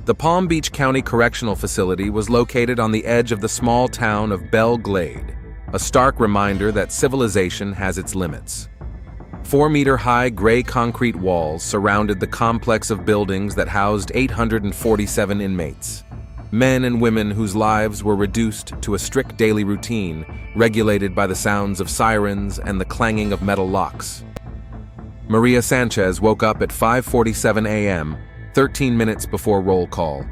The Palm Beach County Correctional Facility was located on the edge of the small town of Belle Glade, a stark reminder that civilization has its limits. 4-meter-high gray concrete walls surrounded the complex of buildings that housed 847 inmates, men and women whose lives were reduced to a strict daily routine, regulated by the sounds of sirens and the clanging of metal locks. Maria Sanchez woke up at 5:47 a.m., 13 minutes before roll call.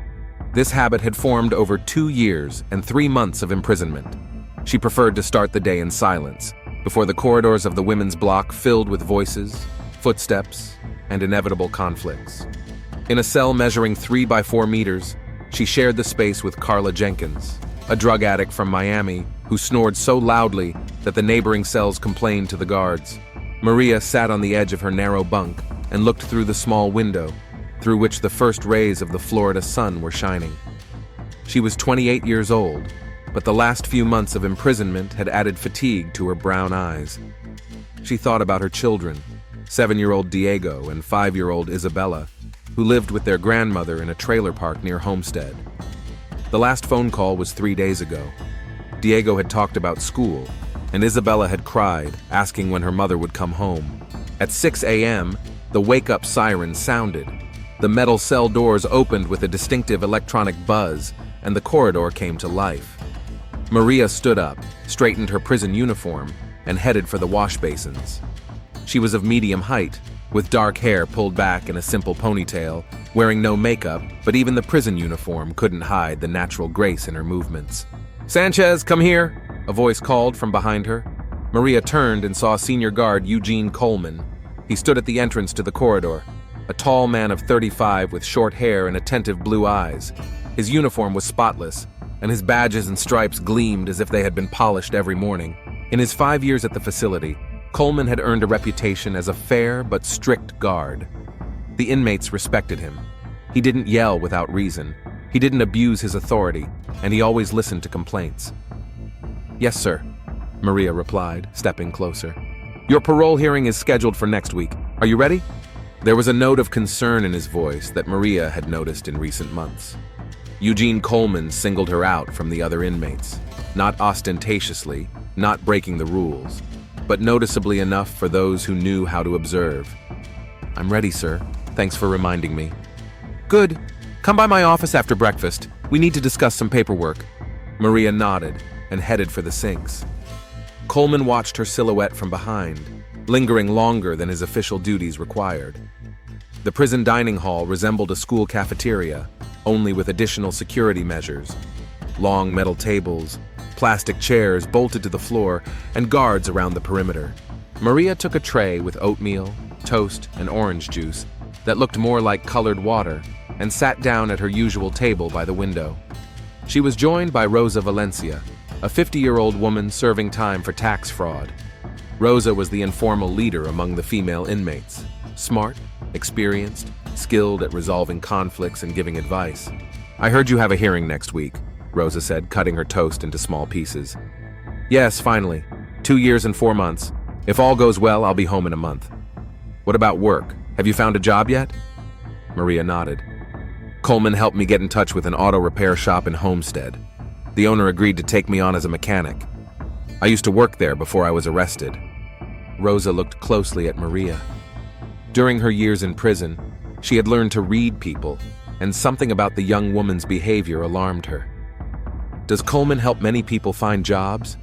This habit had formed over 2 years and 3 months of imprisonment. She preferred to start the day in silence, before the corridors of the women's block filled with voices, footsteps, and inevitable conflicts. In a cell measuring 3 by 4 meters, she shared the space with Carla Jenkins, a drug addict from Miami who snored so loudly that the neighboring cells complained to the guards. Maria sat on the edge of her narrow bunk and looked through the small window, through which the first rays of the Florida sun were shining. She was 28 years old, but the last few months of imprisonment had added fatigue to her brown eyes. She thought about her children, 7-year-old Diego and 5-year-old Isabella, who lived with their grandmother in a trailer park near Homestead. The last phone call was 3 days ago. Diego had talked about school, and Isabella had cried, asking when her mother would come home. At 6 a.m., the wake-up siren sounded. The metal cell doors opened with a distinctive electronic buzz, and the corridor came to life. Maria stood up, straightened her prison uniform, and headed for the wash basins. She was of medium height, with dark hair pulled back in a simple ponytail, wearing no makeup, but even the prison uniform couldn't hide the natural grace in her movements. "Sanchez, come here!" a voice called from behind her. Maria turned and saw senior guard Eugene Coleman. He stood at the entrance to the corridor, a tall man of 35 with short hair and attentive blue eyes. His uniform was spotless, and his badges and stripes gleamed as if they had been polished every morning. In his 5 years at the facility, Coleman had earned a reputation as a fair but strict guard. The inmates respected him. He didn't yell without reason. He didn't abuse his authority, and he always listened to complaints. "Yes, sir," Maria replied, stepping closer. "Your parole hearing is scheduled for next week. Are you ready?" There was a note of concern in his voice that Maria had noticed in recent months. Eugene Coleman singled her out from the other inmates, not ostentatiously, not breaking the rules, but noticeably enough for those who knew how to observe. "I'm ready, sir. Thanks for reminding me." "Good. Come by my office after breakfast. We need to discuss some paperwork." Maria nodded and headed for the sinks. Coleman watched her silhouette from behind, lingering longer than his official duties required. The prison dining hall resembled a school cafeteria, only with additional security measures. Long metal tables, plastic chairs bolted to the floor, and guards around the perimeter. Maria took a tray with oatmeal, toast, and orange juice that looked more like colored water and sat down at her usual table by the window. She was joined by Rosa Valencia, a 50-year-old woman serving time for tax fraud. Rosa was the informal leader among the female inmates, smart, experienced, skilled at resolving conflicts and giving advice. "I heard you have a hearing next week," Rosa said, cutting her toast into small pieces. "Yes, finally. 2 years and 4 months. If all goes well, I'll be home in a month." "What about work? Have you found a job yet?" Maria nodded. "Coleman helped me get in touch with an auto repair shop in Homestead. The owner agreed to take me on as a mechanic. I used to work there before I was arrested." Rosa looked closely at Maria. During her years in prison, she had learned to read people, and something about the young woman's behavior alarmed her. "Does Coleman help many people find jobs?"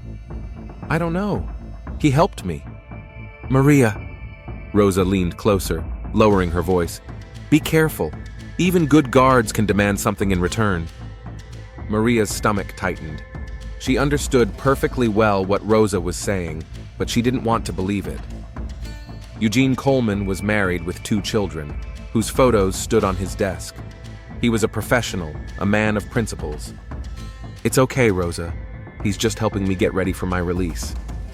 "I don't know. He helped me." "Maria," Rosa leaned closer, lowering her voice, "be careful. Even good guards can demand something in return." Maria's stomach tightened. She understood perfectly well what Rosa was saying, but she didn't want to believe it. Eugene Coleman was married with 2 children, whose photos stood on his desk. He was a professional, a man of principles. "It's okay, Rosa. He's just helping me get ready for my release."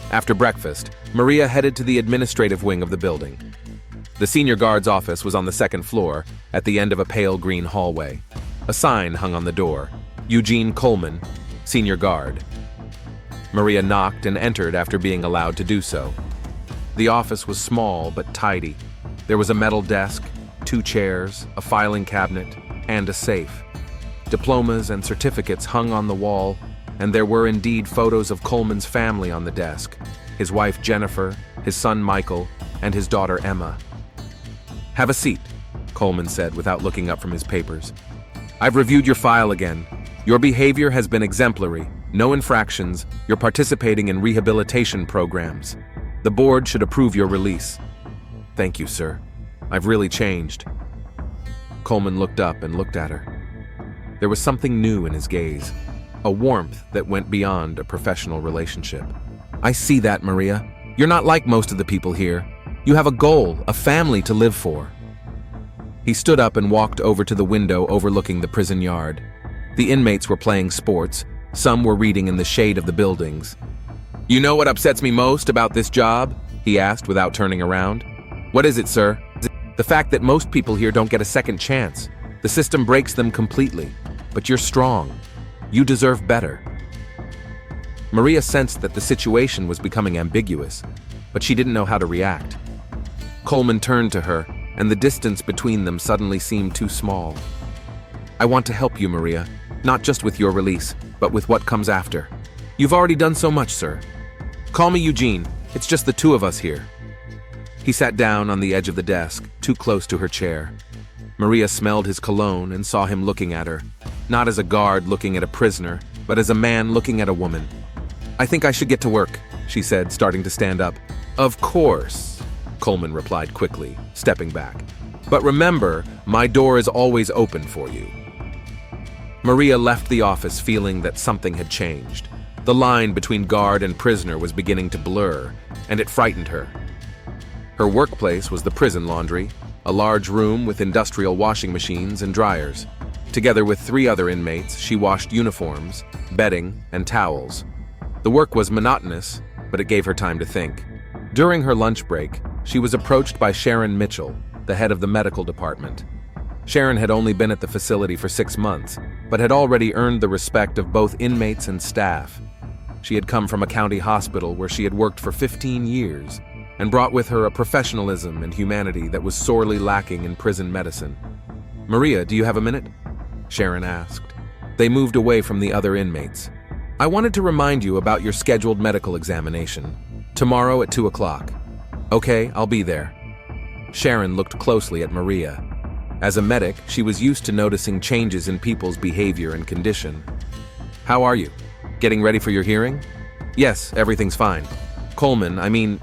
After breakfast, Maria headed to the administrative wing of the building. The senior guard's office was on the 2nd floor, at the end of a pale green hallway. A sign hung on the door, "Eugene Coleman, Senior Guard." Maria knocked and entered after being allowed to do so. The office was small but tidy. There was a metal desk, 2 chairs, a filing cabinet, and a safe. Diplomas and certificates hung on the wall, and there were indeed photos of Coleman's family on the desk: his wife Jennifer, his son Michael, and his daughter Emma. "Have a seat," Coleman said without looking up from his papers. "I've reviewed your file again. Your behavior has been exemplary. No infractions. You're participating in rehabilitation programs. The board should approve your release." "Thank you, sir. I've really changed." Coleman looked up and looked at her. There was something new in his gaze, a warmth that went beyond a professional relationship. "I see that, Maria. You're not like most of the people here. You have a goal, a family to live for." He stood up and walked over to the window overlooking the prison yard. The inmates were playing sports. Some were reading in the shade of the buildings. "You know what upsets me most about this job?" he asked without turning around. "What is it, sir?" "The fact that most people here don't get a second chance. The system breaks them completely. But you're strong. You deserve better." Maria sensed that the situation was becoming ambiguous, but she didn't know how to react. Coleman turned to her, and the distance between them suddenly seemed too small. "I want to help you, Maria, not just with your release, but with what comes after. You've already done so much, sir. Call me Eugene. It's just the two of us here." He sat down on the edge of the desk, too close to her chair. Maria smelled his cologne and saw him looking at her, not as a guard looking at a prisoner, but as a man looking at a woman. "I think I should get to work," she said, starting to stand up. "Of course," Coleman replied quickly, stepping back. "But remember, my door is always open for you." Maria left the office feeling that something had changed. The line between guard and prisoner was beginning to blur, and it frightened her. Her workplace was the prison laundry, a large room with industrial washing machines and dryers. Together with 3 other inmates, she washed uniforms, bedding, and towels. The work was monotonous, but it gave her time to think. During her lunch break, she was approached by Sharon Mitchell, the head of the medical department. Sharon had only been at the facility for 6 months, but had already earned the respect of both inmates and staff. She had come from a county hospital where she had worked for 15 years, and brought with her a professionalism and humanity that was sorely lacking in prison medicine. "Maria, do you have a minute?" Sharon asked. They moved away from the other inmates. "I wanted to remind you about your scheduled medical examination. Tomorrow at 2 o'clock. "Okay, I'll be there." Sharon looked closely at Maria. As a medic, she was used to noticing changes in people's behavior and condition. "How are you? Getting ready for your hearing?" "Yes, everything's fine.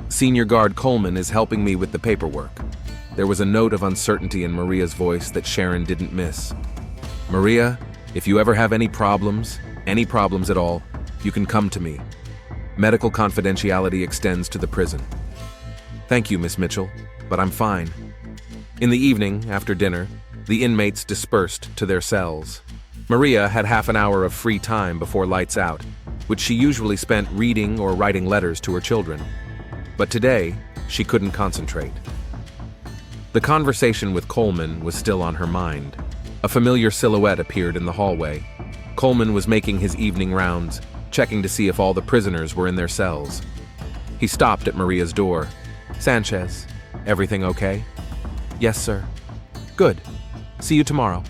Senior Guard Coleman is helping me with the paperwork." There was a note of uncertainty in Maria's voice that Sharon didn't miss. "Maria, if you ever have any problems at all, you can come to me. Medical confidentiality extends to the prison." "Thank you, Miss Mitchell, but I'm fine." In the evening, after dinner, the inmates dispersed to their cells. Maria had half an hour of free time before lights out, which she usually spent reading or writing letters to her children. But today, she couldn't concentrate. The conversation with Coleman was still on her mind. A familiar silhouette appeared in the hallway. Coleman was making his evening rounds, checking to see if all the prisoners were in their cells. He stopped at Maria's door. "Sanchez, everything okay?" "Yes, sir." "Good. See you tomorrow."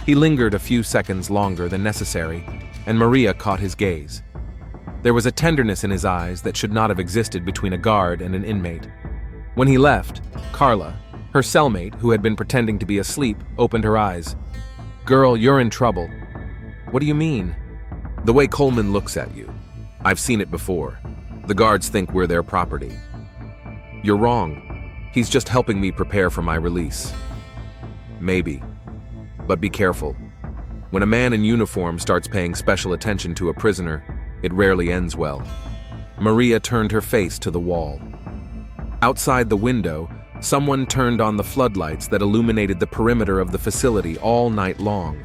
He lingered a few seconds longer than necessary, and Maria caught his gaze. There was a tenderness in his eyes that should not have existed between a guard and an inmate. When he left, Carla, her cellmate, who had been pretending to be asleep, opened her eyes. "Girl, you're in trouble." "What do you mean?" "The way Coleman looks at you. I've seen it before. The guards think we're their property." "You're wrong. He's just helping me prepare for my release." "Maybe. But be careful. When a man in uniform starts paying special attention to a prisoner, it rarely ends well." Maria turned her face to the wall. Outside the window, someone turned on the floodlights that illuminated the perimeter of the facility all night long.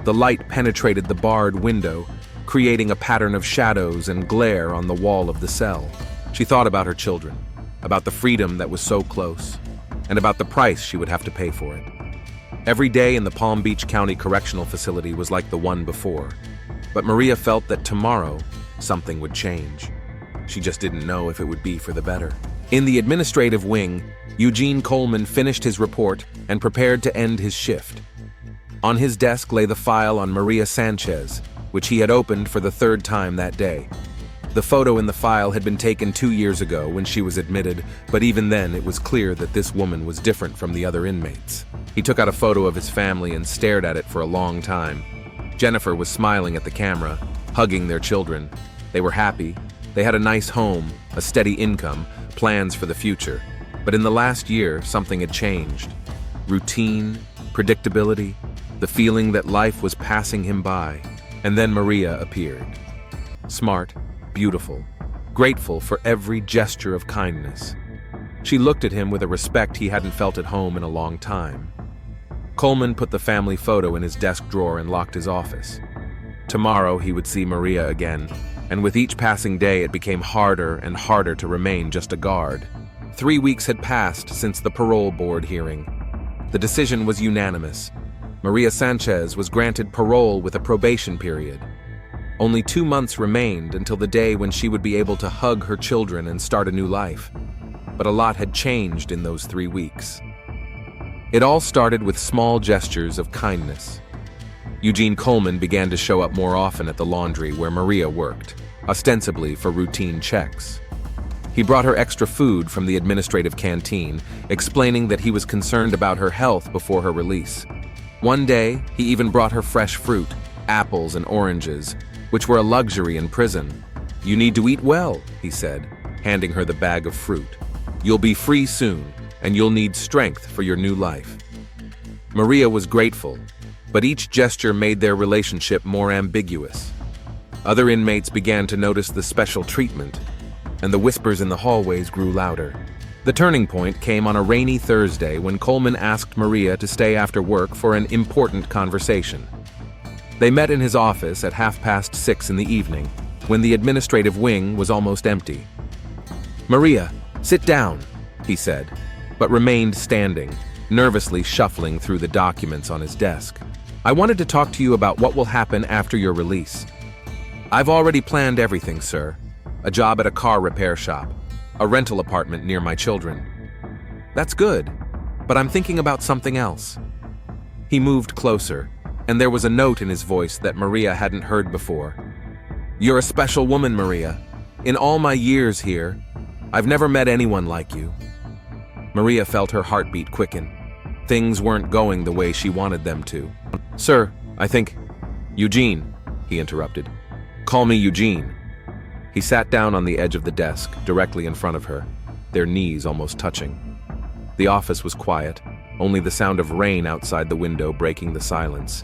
The light penetrated the barred window, creating a pattern of shadows and glare on the wall of the cell. She thought about her children, about the freedom that was so close, and about the price she would have to pay for it. Every day in the Palm Beach County Correctional Facility was like the one before, but Maria felt that tomorrow something would change. She just didn't know if it would be for the better. In the administrative wing, Eugene Coleman finished his report and prepared to end his shift. On his desk lay the file on Maria Sanchez, which he had opened for the third time that day. The photo in the file had been taken 2 years ago when she was admitted, but even then it was clear that this woman was different from the other inmates. He took out a photo of his family and stared at it for a long time. Jennifer was smiling at the camera, hugging their children. They were happy. They had a nice home, a steady income, plans for the future. But in the last year, something had changed. Routine, predictability, the feeling that life was passing him by. And then Maria appeared. Smart, beautiful, grateful for every gesture of kindness. She looked at him with a respect he hadn't felt at home in a long time. Coleman put the family photo in his desk drawer and locked his office. Tomorrow he would see Maria again, and with each passing day it became harder and harder to remain just a guard. 3 weeks had passed since the parole board hearing. The decision was unanimous. Maria Sanchez was granted parole with a probation period. Only 2 months remained until the day when she would be able to hug her children and start a new life. But a lot had changed in those 3 weeks. It all started with small gestures of kindness. Eugene Coleman began to show up more often at the laundry where Maria worked, ostensibly for routine checks. He brought her extra food from the administrative canteen, explaining that he was concerned about her health before her release. One day, he even brought her fresh fruit, apples and oranges, which were a luxury in prison. "You need to eat well," he said, handing her the bag of fruit. "You'll be free soon, and you'll need strength for your new life." Maria was grateful, but each gesture made their relationship more ambiguous. Other inmates began to notice the special treatment, and the whispers in the hallways grew louder. The turning point came on a rainy Thursday when Coleman asked Maria to stay after work for an important conversation. They met in his office at 6:30 in the evening, when the administrative wing was almost empty. "Maria, sit down," he said, but remained standing, nervously shuffling through the documents on his desk. "I wanted to talk to you about what will happen after your release." "I've already planned everything, sir. A job at a car repair shop, a rental apartment near my children." "That's good, but I'm thinking about something else." He moved closer, and there was a note in his voice that Maria hadn't heard before. "You're a special woman, Maria. In all my years here, I've never met anyone like you." Maria felt her heartbeat quicken. Things weren't going the way she wanted them to. "Sir, I think—" "Eugene," he interrupted. "Call me Eugene." He sat down on the edge of the desk, directly in front of her, their knees almost touching. The office was quiet, only the sound of rain outside the window breaking the silence.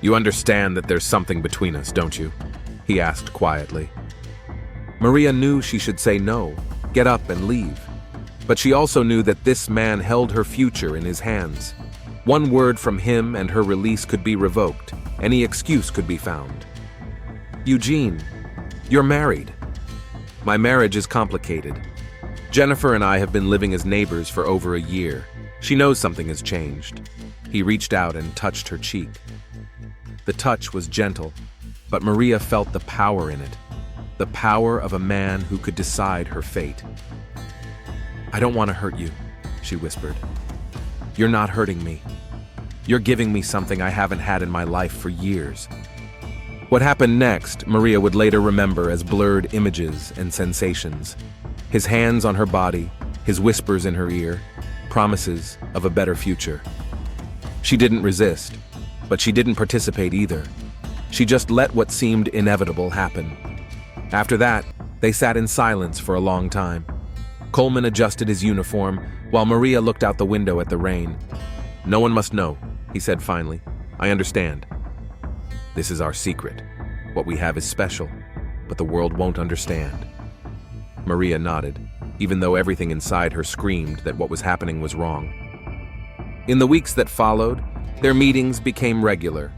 "You understand that there's something between us, don't you?" he asked quietly. Maria knew she should say no, get up and leave. But she also knew that this man held her future in his hands. One word from him and her release could be revoked. Any excuse could be found. "Eugene, you're married." "My marriage is complicated. Jennifer and I have been living as neighbors for over a year. She knows something has changed." He reached out and touched her cheek. The touch was gentle, but Maria felt the power in it. The power of a man who could decide her fate. "I don't want to hurt you," she whispered. "You're not hurting me. You're giving me something I haven't had in my life for years." What happened next, Maria would later remember as blurred images and sensations. His hands on her body, his whispers in her ear, promises of a better future. She didn't resist, but she didn't participate either. She just let what seemed inevitable happen. After that, they sat in silence for a long time. Coleman adjusted his uniform, while Maria looked out the window at the rain. "No one must know," he said finally. "I understand. This is our secret. What we have is special, but the world won't understand." Maria nodded, even though everything inside her screamed that what was happening was wrong. In the weeks that followed, their meetings became regular.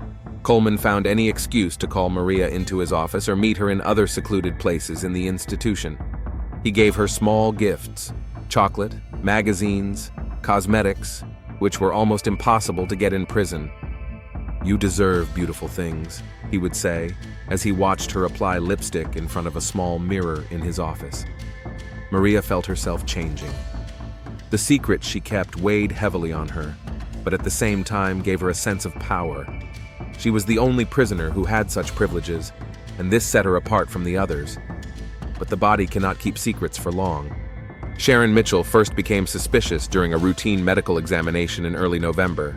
Coleman found any excuse to call Maria into his office or meet her in other secluded places in the institution. He gave her small gifts, chocolate, magazines, cosmetics, which were almost impossible to get in prison. "You deserve beautiful things," he would say, as he watched her apply lipstick in front of a small mirror in his office. Maria felt herself changing. The secret she kept weighed heavily on her. but at the same time gave her a sense of power. She was the only prisoner who had such privileges, and this set her apart from the others. But the body cannot keep secrets for long. Sharon Mitchell first became suspicious during a routine medical examination in early November.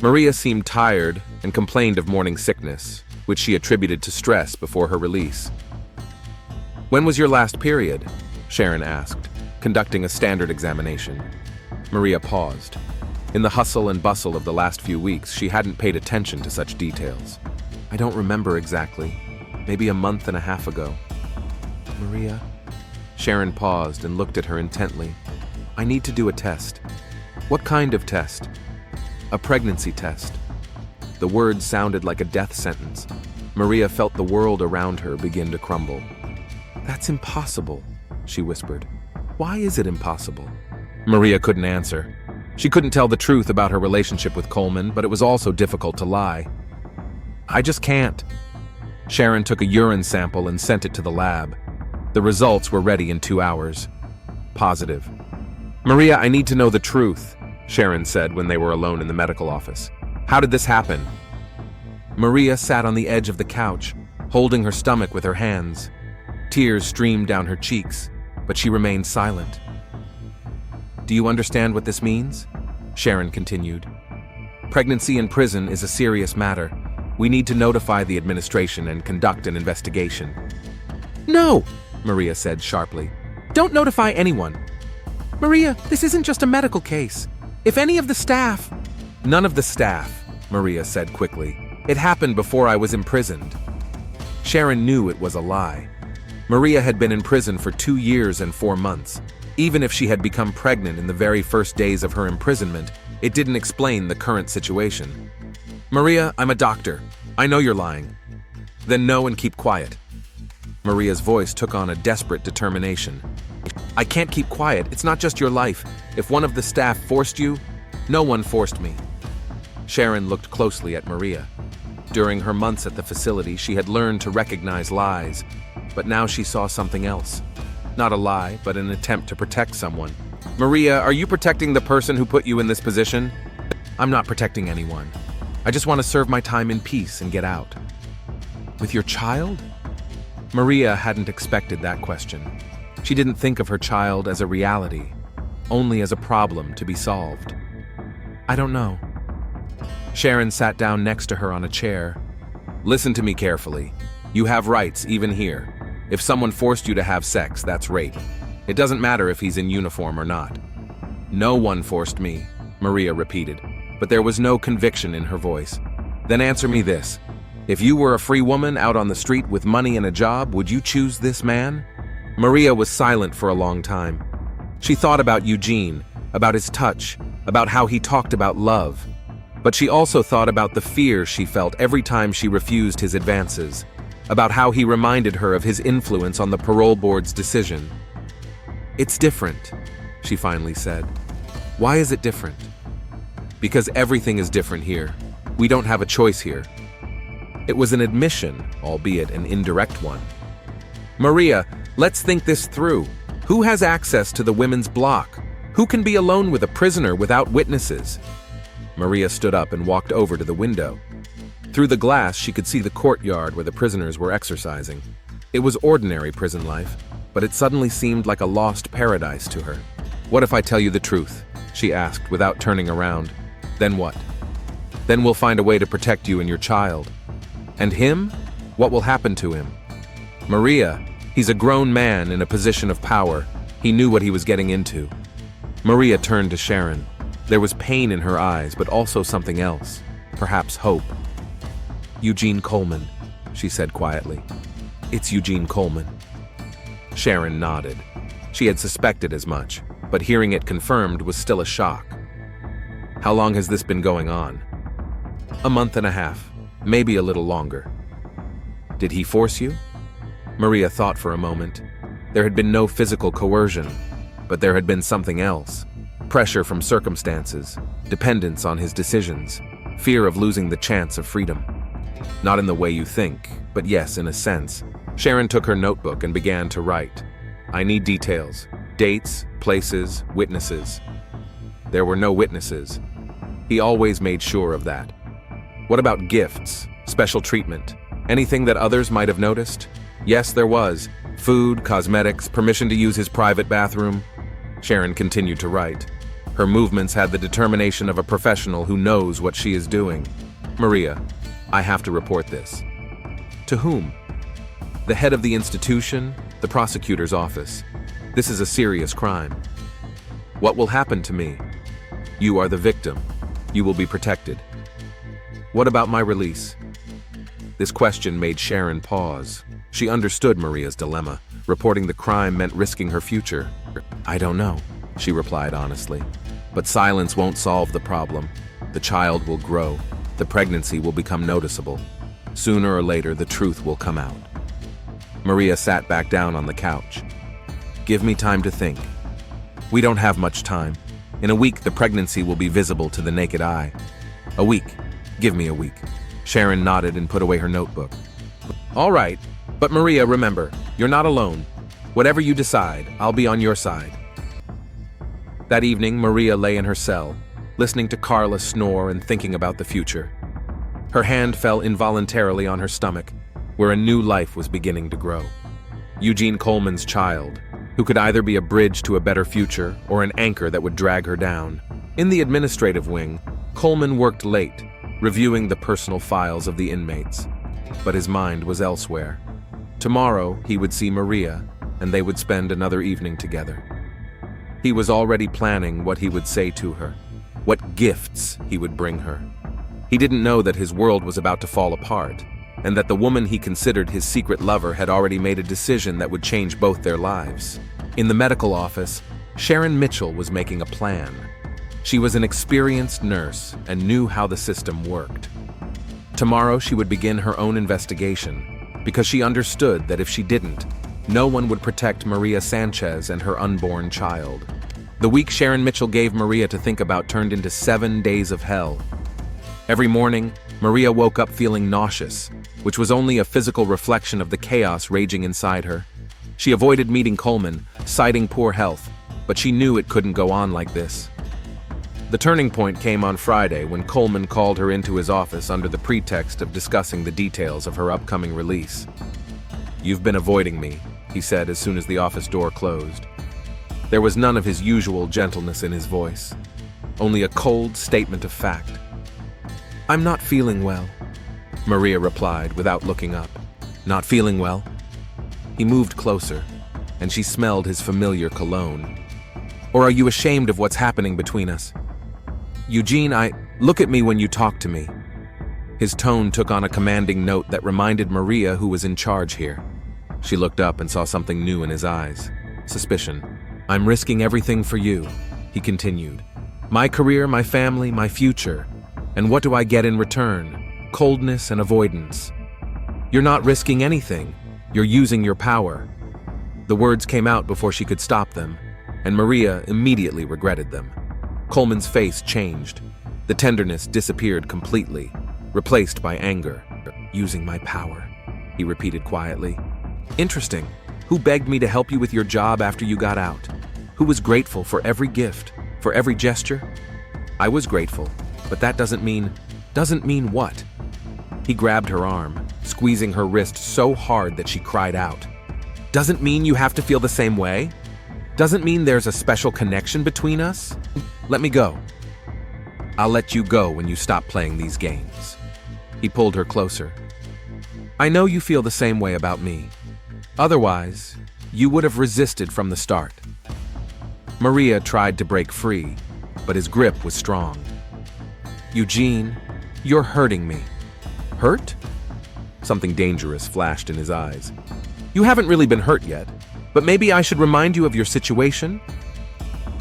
Maria seemed tired and complained of morning sickness, which she attributed to stress before her release. "When was your last period?" Sharon asked, conducting a standard examination. Maria paused. In the hustle and bustle of the last few weeks, she hadn't paid attention to such details. "I don't remember exactly. Maybe a month and a half ago." "Maria?" Sharon paused and looked at her intently. "I need to do a test." "What kind of test?" "A pregnancy test." The words sounded like a death sentence. Maria felt the world around her begin to crumble. "That's impossible," she whispered. "Why is it impossible?" Maria couldn't answer. She couldn't tell the truth about her relationship with Coleman, but it was also difficult to lie. "I just can't." Sharon took a urine sample and sent it to the lab. The results were ready in 2 hours. Positive. "Maria, I need to know the truth," Sharon said when they were alone in the medical office. "How did this happen?" Maria sat on the edge of the couch, holding her stomach with her hands. Tears streamed down her cheeks, but she remained silent. "Do you understand what this means?" Sharon continued. "Pregnancy in prison is a serious matter. We need to notify the administration and conduct an investigation." "No!" Maria said sharply. "Don't notify anyone. Maria, this isn't just a medical case. If any of the staff—" "None of the staff," Maria said quickly. "It happened before I was imprisoned." Sharon knew it was a lie. Maria had been in prison for 2 years and 4 months. Even if she had become pregnant in the very first days of her imprisonment, it didn't explain the current situation. "Maria, I'm a doctor. I know you're lying." "Then know and keep quiet." Maria's voice took on a desperate determination. "I can't keep quiet. It's not just your life. If one of the staff forced you—" "No one forced me." Sharon looked closely at Maria. During her months at the facility, she had learned to recognize lies, but now she saw something else. Not a lie, but an attempt to protect someone. "Maria, are you protecting the person who put you in this position?" "I'm not protecting anyone. I just want to serve my time in peace and get out." "With your child?" Maria hadn't expected that question. She didn't think of her child as a reality, only as a problem to be solved. "I don't know." Sharon sat down next to her on a chair. "Listen to me carefully. You have rights, even here. If someone forced you to have sex, that's rape. It doesn't matter if he's in uniform or not." "No one forced me," Maria repeated, but there was no conviction in her voice. "Then answer me this. If you were a free woman out on the street with money and a job, would you choose this man?" Maria was silent for a long time. She thought about Eugene, about his touch, about how he talked about love. But she also thought about the fear she felt every time she refused his advances, about how he reminded her of his influence on the parole board's decision. "It's different," she finally said. "Why is it different?" "Because everything is different here. We don't have a choice here." It was an admission, albeit an indirect one. "Maria, let's think this through. Who has access to the women's block? Who can be alone with a prisoner without witnesses?" Maria stood up and walked over to the window. Through the glass, she could see the courtyard where the prisoners were exercising. It was ordinary prison life, but it suddenly seemed like a lost paradise to her. "What if I tell you the truth?" she asked without turning around. "Then what?" "Then we'll find a way to protect you and your child." "And him? What will happen to him?" "Maria, he's a grown man in a position of power. He knew what he was getting into." Maria turned to Sharon. There was pain in her eyes, but also something else, perhaps hope. "Eugene Coleman," she said quietly. "It's Eugene Coleman." Sharon nodded. She had suspected as much, but hearing it confirmed was still a shock. "How long has this been going on?" "A month and a half, maybe a little longer." "Did he force you?" Maria thought for a moment. There had been no physical coercion, but there had been something else. Pressure from circumstances, dependence on his decisions, fear of losing the chance of freedom. Not in the way you think, but yes, in a sense. Sharon took her notebook and began to write. "I need details, dates, places, witnesses." There were no witnesses. He always made sure of that. What about gifts, special treatment, anything that others might have noticed? Yes, there was. Food, cosmetics, permission to use his private bathroom. Sharon continued to write. Her movements had the determination of a professional who knows what she is doing. Maria, I have to report this. To whom? The head of the institution, the prosecutor's office. This is a serious crime. What will happen to me? You are the victim. You will be protected. What about my release? This question made Sharon pause. She understood Maria's dilemma. Reporting the crime meant risking her future. I don't know, she replied honestly. But silence won't solve the problem. The child will grow. The pregnancy will become noticeable. Sooner or later, the truth will come out. Maria sat back down on the couch. Give me time to think. We don't have much time. In a week, the pregnancy will be visible to the naked eye. A week. Give me a week. Sharon nodded and put away her notebook. All right, but Maria, remember, you're not alone. Whatever you decide, I'll be on your side. That evening, Maria lay in her cell, listening to Carla snore and thinking about the future. Her hand fell involuntarily on her stomach, where a new life was beginning to grow. Eugene Coleman's child, who could either be a bridge to a better future or an anchor that would drag her down. In the administrative wing, Coleman worked late, reviewing the personal files of the inmates. But his mind was elsewhere. Tomorrow, he would see Maria, and they would spend another evening together. He was already planning what he would say to her, what gifts he would bring her. He didn't know that his world was about to fall apart, and that the woman he considered his secret lover had already made a decision that would change both their lives. In the medical office, Sharon Mitchell was making a plan. She was an experienced nurse and knew how the system worked. Tomorrow she would begin her own investigation, because she understood that if she didn't, no one would protect Maria Sanchez and her unborn child. The week Sharon Mitchell gave Maria to think about turned into 7 days of hell. Every morning, Maria woke up feeling nauseous, which was only a physical reflection of the chaos raging inside her. She avoided meeting Coleman, citing poor health, but she knew it couldn't go on like this. The turning point came on Friday when Coleman called her into his office under the pretext of discussing the details of her upcoming release. "You've been avoiding me," he said as soon as the office door closed. There was none of his usual gentleness in his voice, only a cold statement of fact. "I'm not feeling well," Maria replied without looking up. "Not feeling well?" He moved closer, and she smelled his familiar cologne. "Or are you ashamed of what's happening between us?" "Eugene, look at me when you talk to me." His tone took on a commanding note that reminded Maria who was in charge here. She looked up and saw something new in his eyes. Suspicion. "I'm risking everything for you," he continued. "My career, my family, my future. And what do I get in return? Coldness and avoidance. You're not risking anything. You're using your power." The words came out before she could stop them, and Maria immediately regretted them. Coleman's face changed. The tenderness disappeared completely, replaced by anger. "Using my power," he repeated quietly. "Interesting. Who begged me to help you with your job after you got out? Who was grateful for every gift, for every gesture?" "I was grateful, but that doesn't mean what?" He grabbed her arm, squeezing her wrist so hard that she cried out. "Doesn't mean you have to feel the same way? Doesn't mean there's a special connection between us? Let me go." "I'll let you go when you stop playing these games." He pulled her closer. "I know you feel the same way about me. Otherwise, you would have resisted from the start." Maria tried to break free, but his grip was strong. "Eugene, you're hurting me." "Hurt?" Something dangerous flashed in his eyes. "You haven't really been hurt yet, but maybe I should remind you of your situation?"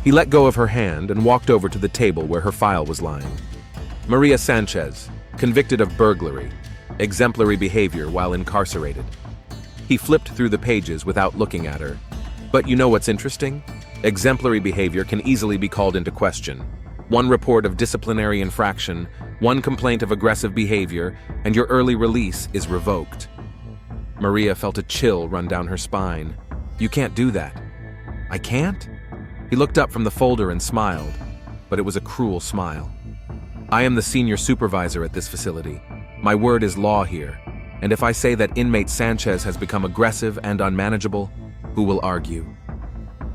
He let go of her hand and walked over to the table where her file was lying. Maria Sanchez, convicted of burglary, exemplary behavior while incarcerated. He flipped through the pages without looking at her. But you know what's interesting? Exemplary behavior can easily be called into question. One report of disciplinary infraction, one complaint of aggressive behavior, and your early release is revoked. Maria felt a chill run down her spine. "You can't do that." "I can't?" He looked up from the folder and smiled, but it was a cruel smile. I am the senior supervisor at this facility. My word is law here, and if I say that inmate Sanchez has become aggressive and unmanageable, who will argue?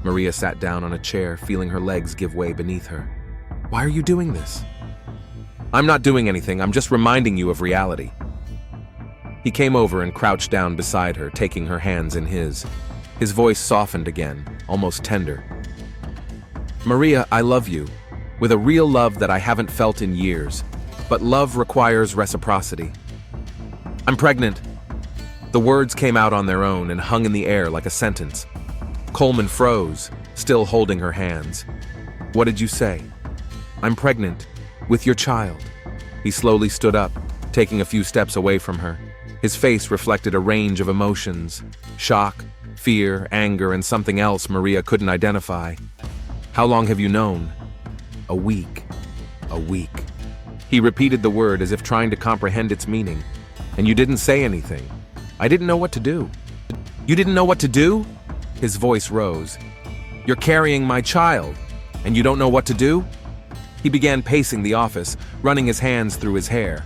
Maria sat down on a chair, feeling her legs give way beneath her. Why are you doing this? I'm not doing anything, I'm just reminding you of reality. He came over and crouched down beside her, taking her hands in his. His voice softened again, almost tender. Maria, I love you, with a real love that I haven't felt in years, but love requires reciprocity. I'm pregnant. The words came out on their own and hung in the air like a sentence. Coleman froze, still holding her hands. What did you say? I'm pregnant, with your child. He slowly stood up, taking a few steps away from her. His face reflected a range of emotions: shock, fear, anger, and something else Maria couldn't identify. How long have you known? A week. A week. He repeated the word as if trying to comprehend its meaning. And you didn't say anything. I didn't know what to do. You didn't know what to do? His voice rose. You're carrying my child, and you don't know what to do? He began pacing the office, running his hands through his hair.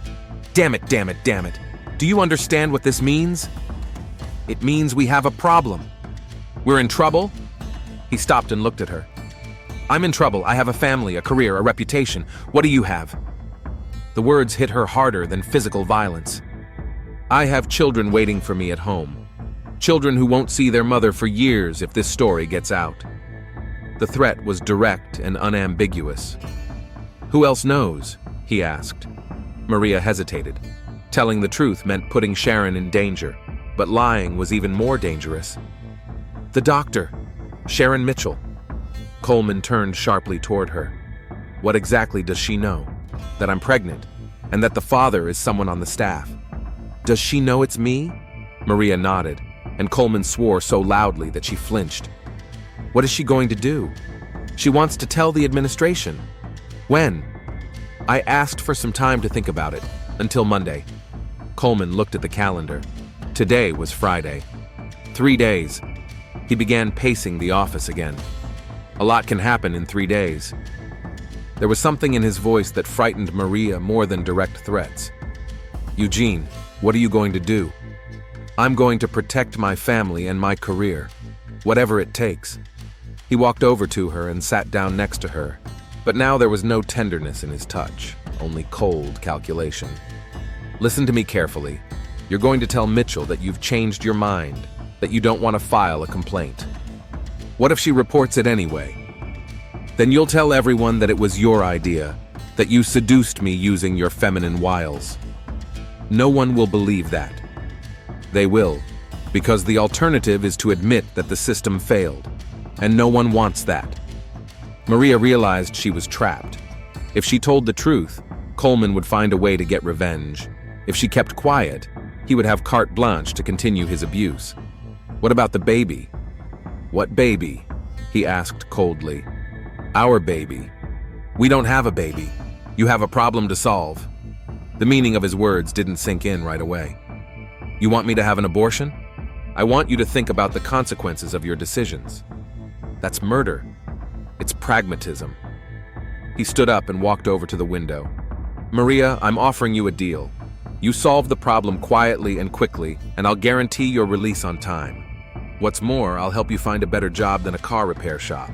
Damn it, damn it, damn it. Do you understand what this means? It means we have a problem. We're in trouble? He stopped and looked at her. I'm in trouble. I have a family, a career, a reputation. What do you have? The words hit her harder than physical violence. I have children waiting for me at home. Children who won't see their mother for years if this story gets out. The threat was direct and unambiguous. Who else knows? He asked. Maria hesitated. Telling the truth meant putting Sharon in danger, but lying was even more dangerous. The doctor, Sharon Mitchell. Coleman turned sharply toward her. What exactly does she know? That I'm pregnant, and that the father is someone on the staff. Does she know it's me? Maria nodded, and Coleman swore so loudly that she flinched. What is she going to do? She wants to tell the administration. When? I asked for some time to think about it, until Monday. Coleman looked at the calendar. Today was Friday. 3 days. He began pacing the office again. A lot can happen in 3 days. There was something in his voice that frightened Maria more than direct threats. Eugene, what are you going to do? I'm going to protect my family and my career, whatever it takes. He walked over to her and sat down next to her, but now there was no tenderness in his touch, only cold calculation. Listen to me carefully. You're going to tell Mitchell that you've changed your mind, that you don't want to file a complaint. What if she reports it anyway? Then you'll tell everyone that it was your idea, that you seduced me using your feminine wiles. No one will believe that. They will, because the alternative is to admit that the system failed, and no one wants that. Maria realized she was trapped. If she told the truth, Coleman would find a way to get revenge. If she kept quiet, he would have carte blanche to continue his abuse. What about the baby? What baby? He asked coldly. Our baby. We don't have a baby. You have a problem to solve. The meaning of his words didn't sink in right away. You want me to have an abortion? I want you to think about the consequences of your decisions. That's murder. It's pragmatism. He stood up and walked over to the window. Maria, I'm offering you a deal. You solve the problem quietly and quickly, and I'll guarantee your release on time. What's more, I'll help you find a better job than a car repair shop.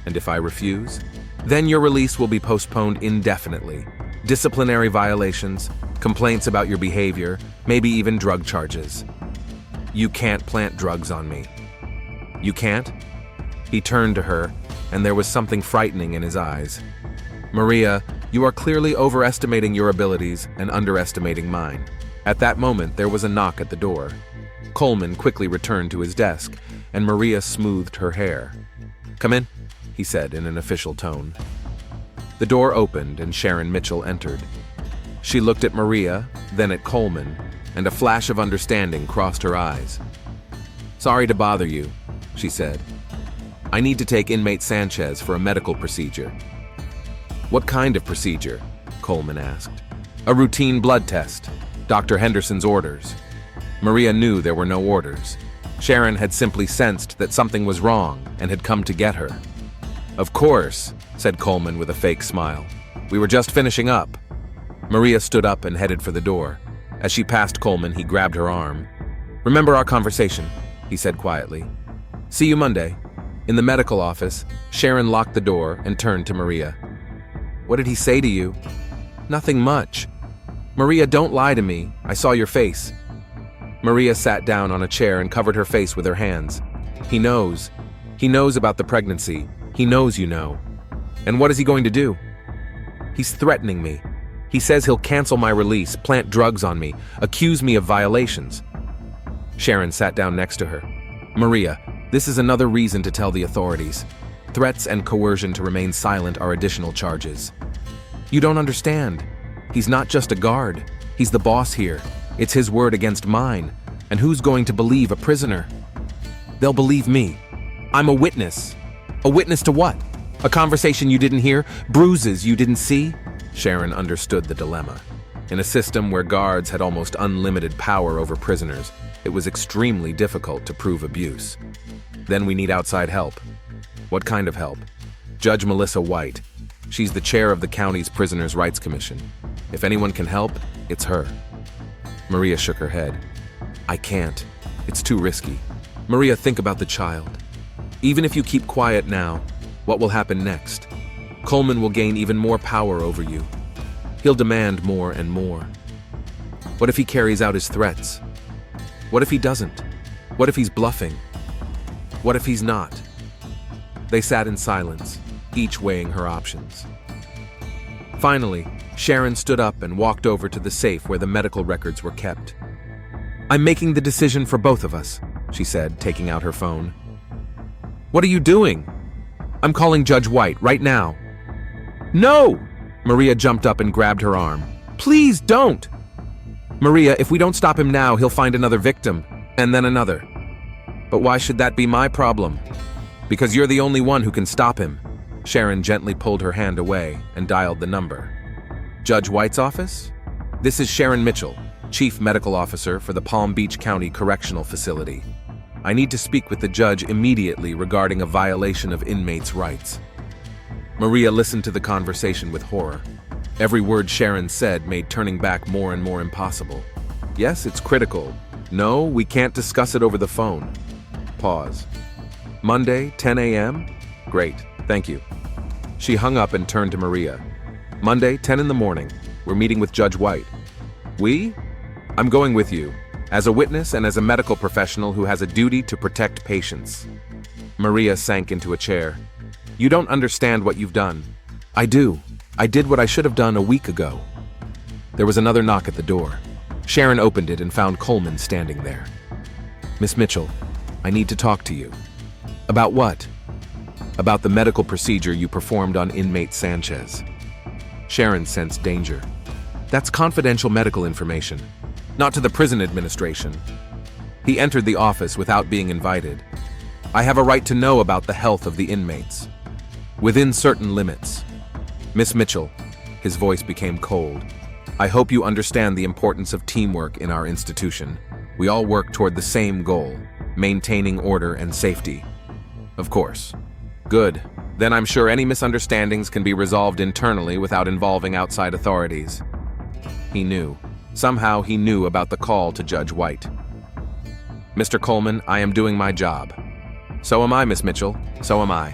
And if I refuse, then your release will be postponed indefinitely. Disciplinary violations, complaints about your behavior, maybe even drug charges. You can't plant drugs on me. You can't? He turned to her, and there was something frightening in his eyes. Maria, you are clearly overestimating your abilities and underestimating mine. At that moment, there was a knock at the door. Coleman quickly returned to his desk, and Maria smoothed her hair. Come in, he said in an official tone. The door opened and Sharon Mitchell entered. She looked at Maria, then at Coleman, and a flash of understanding crossed her eyes. Sorry to bother you, she said. I need to take inmate Sanchez for a medical procedure. What kind of procedure? Coleman asked. A routine blood test. Dr. Henderson's orders. Maria knew there were no orders. Sharon had simply sensed that something was wrong and had come to get her. Of course, said Coleman with a fake smile. We were just finishing up. Maria stood up and headed for the door. As she passed Coleman, he grabbed her arm. "Remember our conversation," he said quietly. "See you Monday." In the medical office, Sharon locked the door and turned to Maria. "What did he say to you?" "Nothing much." "Maria, don't lie to me. I saw your face." Maria sat down on a chair and covered her face with her hands. "He knows. He knows about the pregnancy. He knows you know." "And what is he going to do?" "He's threatening me. He says he'll cancel my release, plant drugs on me, accuse me of violations." Sharon sat down next to her. "Maria, this is another reason to tell the authorities. Threats and coercion to remain silent are additional charges." "You don't understand. He's not just a guard. He's the boss here. It's his word against mine. And who's going to believe a prisoner?" "They'll believe me. I'm a witness." "A witness to what? A conversation you didn't hear? Bruises you didn't see?" Sharon understood the dilemma. In a system where guards had almost unlimited power over prisoners, it was extremely difficult to prove abuse. "Then we need outside help." "What kind of help?" "Judge Melissa White. She's the chair of the county's Prisoners' Rights Commission. If anyone can help, it's her." Maria shook her head. "I can't. It's too risky." "Maria, think about the child. Even if you keep quiet now, what will happen next? Coleman will gain even more power over you. He'll demand more and more. What if he carries out his threats? What if he doesn't? What if he's bluffing? What if he's not?" They sat in silence, each weighing her options. Finally, Sharon stood up and walked over to the safe where the medical records were kept. "I'm making the decision for both of us," she said, taking out her phone. "What are you doing?" "I'm calling Judge White right now." "No!" Maria jumped up and grabbed her arm. "Please don't!" "Maria, if we don't stop him now, he'll find another victim, and then another." "But why should that be my problem?" "Because you're the only one who can stop him." Sharon gently pulled her hand away and dialed the number. "Judge White's office? This is Sharon Mitchell, Chief Medical Officer for the Palm Beach County Correctional Facility. I need to speak with the judge immediately regarding a violation of inmates' rights." Maria listened to the conversation with horror. Every word Sharon said made turning back more and more impossible. "Yes, it's critical. No, we can't discuss it over the phone." Pause. "Monday, 10 a.m.? Great, thank you." She hung up and turned to Maria. "Monday, 10 in the morning. We're meeting with Judge White." "We?" "I'm going with you, as a witness and as a medical professional who has a duty to protect patients." Maria sank into a chair. "You don't understand what you've done." "I do. I did what I should have done a week ago." There was another knock at the door. Sharon opened it and found Coleman standing there. "Miss Mitchell, I need to talk to you." "About what?" "About the medical procedure you performed on inmate Sanchez." Sharon sensed danger. "That's confidential medical information, not to the prison administration." He entered the office without being invited. "I have a right to know about the health of the inmates, within certain limits." "Miss Mitchell," his voice became cold, "I hope you understand the importance of teamwork in our institution. We all work toward the same goal, maintaining order and safety." "Of course." "Good. Then I'm sure any misunderstandings can be resolved internally without involving outside authorities." He knew. Somehow he knew about the call to Judge White. "Mr. Coleman, I am doing my job." "So am I, Miss Mitchell. So am I."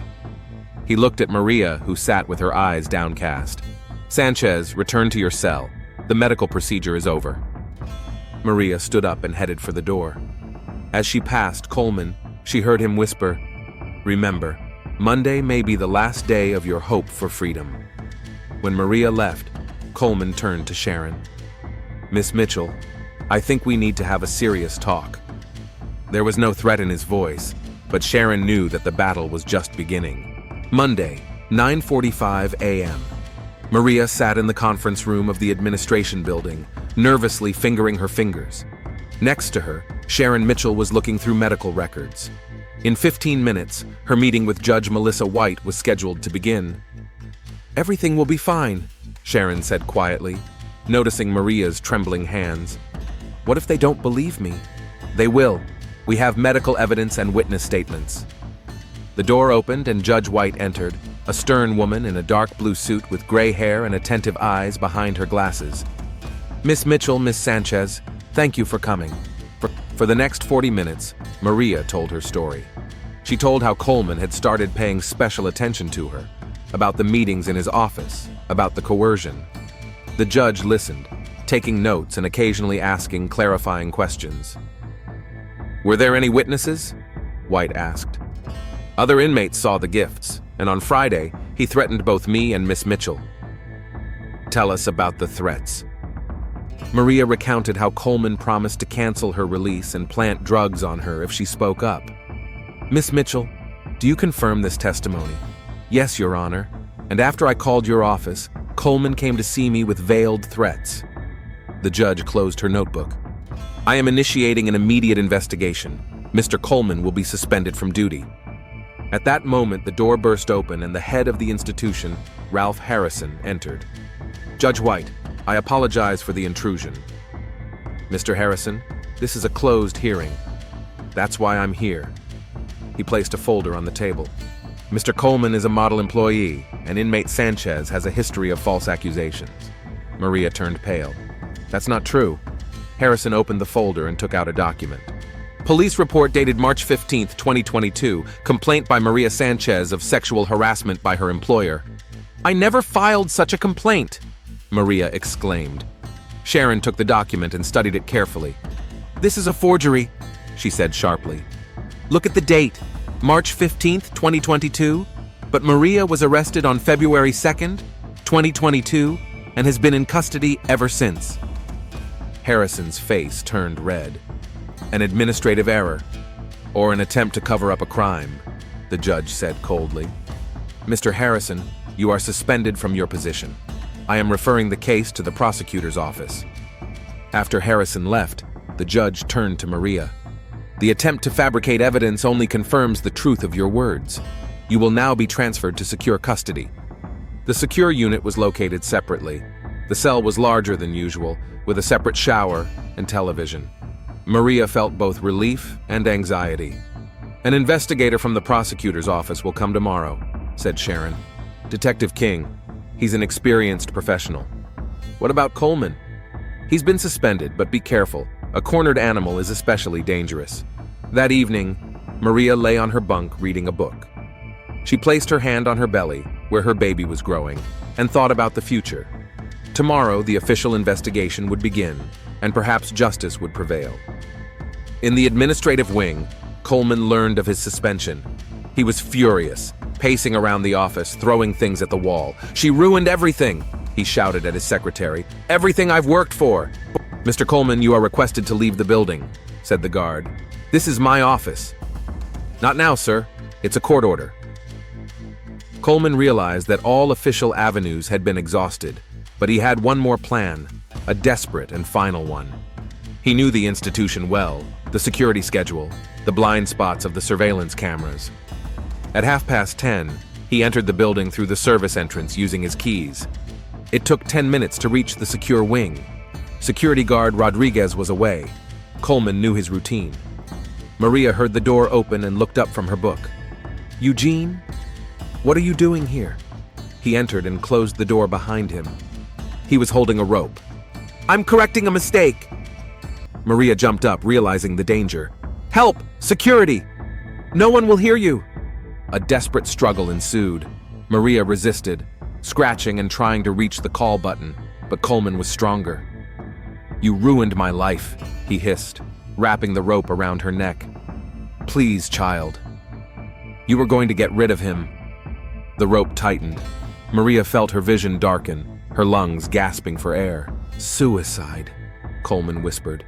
He looked at Maria, who sat with her eyes downcast. "Sanchez, return to your cell. The medical procedure is over." Maria stood up and headed for the door. As she passed Coleman, she heard him whisper, "Remember, Monday may be the last day of your hope for freedom." When Maria left, Coleman turned to Sharon. "Miss Mitchell, I think we need to have a serious talk." There was no threat in his voice, but Sharon knew that the battle was just beginning. Monday, 9:45 a.m. Maria sat in the conference room of the administration building, nervously fingering her fingers. Next to her, Sharon Mitchell was looking through medical records. In 15 minutes, her meeting with Judge Melissa White was scheduled to begin. "Everything will be fine," Sharon said quietly, noticing Maria's trembling hands. "What if they don't believe me?" "They will. We have medical evidence and witness statements." The door opened and Judge White entered, a stern woman in a dark blue suit with gray hair and attentive eyes behind her glasses. "Miss Mitchell, Miss Sanchez, thank you for coming." For the next 40 minutes, Maria told her story. She told how Coleman had started paying special attention to her, about the meetings in his office, about the coercion. The judge listened, taking notes and occasionally asking clarifying questions. "Were there any witnesses?" White asked. "Other inmates saw the gifts, and on Friday, he threatened both me and Miss Mitchell." "Tell us about the threats." Maria recounted how Coleman promised to cancel her release and plant drugs on her if she spoke up. "Miss Mitchell, do you confirm this testimony?" "Yes, Your Honor. And after I called your office, Coleman came to see me with veiled threats." The judge closed her notebook. "I am initiating an immediate investigation. Mr. Coleman will be suspended from duty." At that moment, the door burst open and the head of the institution, Ralph Harrison, entered. "Judge White, I apologize for the intrusion." "Mr. Harrison, this is a closed hearing. That's why I'm here." He placed a folder on the table. "Mr. Coleman is a model employee, and inmate Sanchez has a history of false accusations." Maria turned pale. "That's not true." Harrison opened the folder and took out a document. "Police report dated March 15, 2022, complaint by Maria Sanchez of sexual harassment by her employer." "I never filed such a complaint," Maria exclaimed. Sharon took the document and studied it carefully. "This is a forgery," she said sharply. "Look at the date, March 15, 2022, but Maria was arrested on February 2nd, 2022, and has been in custody ever since." Harrison's face turned red. "An administrative error, or an attempt to cover up a crime," the judge said coldly. "Mr. Harrison, you are suspended from your position. I am referring the case to the prosecutor's office." After Harrison left, the judge turned to Maria. "The attempt to fabricate evidence only confirms the truth of your words. You will now be transferred to secure custody." The secure unit was located separately. The cell was larger than usual, with a separate shower and television. Maria felt both relief and anxiety. "An investigator from the prosecutor's office will come tomorrow," said Sharon. "Detective King. He's an experienced professional." "What about Coleman?" "He's been suspended, but be careful. A cornered animal is especially dangerous." That evening, Maria lay on her bunk reading a book. She placed her hand on her belly, where her baby was growing, and thought about the future. Tomorrow, the official investigation would begin, and perhaps justice would prevail. In the administrative wing, Coleman learned of his suspension. He was furious, pacing around the office, throwing things at the wall. "She ruined everything," he shouted at his secretary. "Everything I've worked for." "Mr. Coleman, you are requested to leave the building," said the guard. "This is my office." "Not now, sir. It's a court order." Coleman realized that all official avenues had been exhausted, but he had one more plan, a desperate and final one. He knew the institution well, the security schedule, the blind spots of the surveillance cameras. At 10:30, he entered the building through the service entrance using his keys. It took 10 minutes to reach the secure wing. Security guard Rodriguez was away. Coleman knew his routine. Maria heard the door open and looked up from her book. "Eugene? What are you doing here?" He entered and closed the door behind him. He was holding a rope. "I'm correcting a mistake." Maria jumped up, realizing the danger. "Help! Security! No one will hear you!" A desperate struggle ensued. Maria resisted, scratching and trying to reach the call button, but Coleman was stronger. "You ruined my life," he hissed, wrapping the rope around her neck. "Please, child. You were going to get rid of him." The rope tightened. Maria felt her vision darken, her lungs gasping for air. "Suicide," Coleman whispered.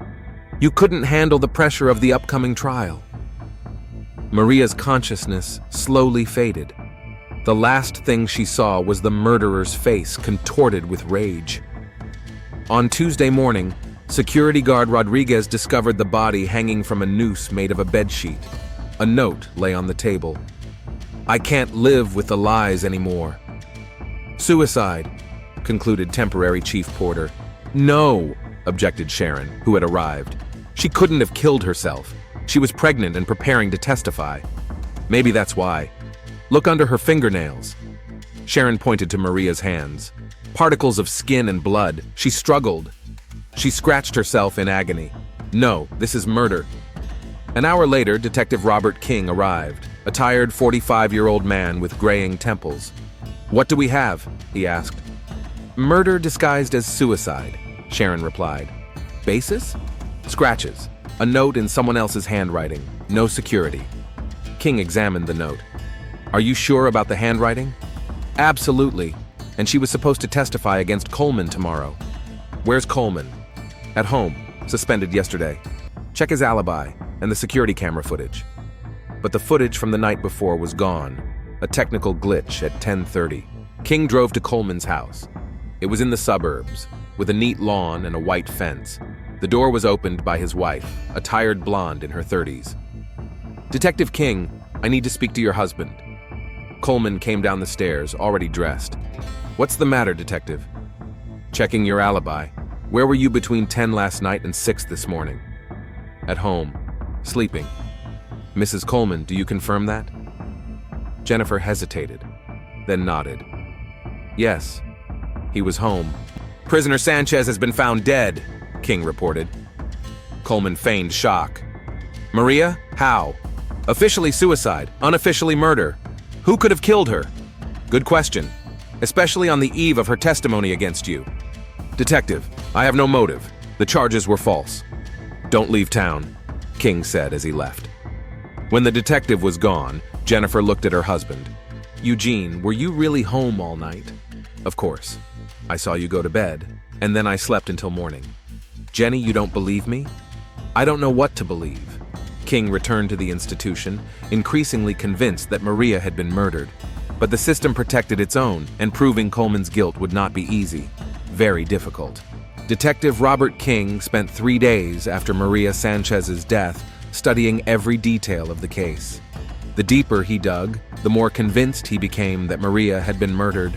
"You couldn't handle the pressure of the upcoming trial." Maria's consciousness slowly faded. The last thing she saw was the murderer's face contorted with rage. On Tuesday morning, security guard Rodriguez discovered the body hanging from a noose made of a bedsheet. A note lay on the table. "I can't live with the lies anymore." "Suicide," concluded temporary chief porter. "No," objected Sharon, who had arrived. "She couldn't have killed herself. She was pregnant and preparing to testify. Maybe that's why. Look under her fingernails." Sharon pointed to Maria's hands. Particles of skin and blood. She struggled. She scratched herself in agony. No, this is murder. An hour later, Detective Robert King arrived, a tired 45-year-old man with graying temples. "What do we have?" he asked. "Murder disguised as suicide," Sharon replied. "Basis?" "Scratches. A note in someone else's handwriting. No security." King examined the note. "Are you sure about the handwriting?" "Absolutely. And she was supposed to testify against Coleman tomorrow." "Where's Coleman?" "At home. Suspended yesterday. Check his alibi and the security camera footage." But the footage from the night before was gone. A technical glitch at 10:30. King drove to Coleman's house. It was in the suburbs, with a neat lawn and a white fence. The door was opened by his wife, a tired blonde in her 30s. "Detective King, I need to speak to your husband." Coleman came down the stairs, already dressed. "What's the matter, detective?" "Checking your alibi. Where were you between 10 last night and 6 this morning?" "At home. Sleeping." "Mrs. Coleman, do you confirm that?" Jennifer hesitated, then nodded. "Yes. He was home." "Prisoner Sanchez has been found dead," King reported. Coleman feigned shock. "Maria? How?" "Officially suicide, unofficially murder. Who could have killed her?" "Good question, especially on the eve of her testimony against you." "Detective, I have no motive. The charges were false." "Don't leave town," King said as he left. When the detective was gone, Jennifer looked at her husband. "Eugene, were you really home all night?" "Of course. I saw you go to bed, and then I slept until morning." "Jenny, you don't believe me?" "I don't know what to believe." King returned to the institution, increasingly convinced that Maria had been murdered. But the system protected its own, and proving Coleman's guilt would not be easy. Very difficult. Detective Robert King spent 3 days after Maria Sanchez's death studying every detail of the case. The deeper he dug, the more convinced he became that Maria had been murdered.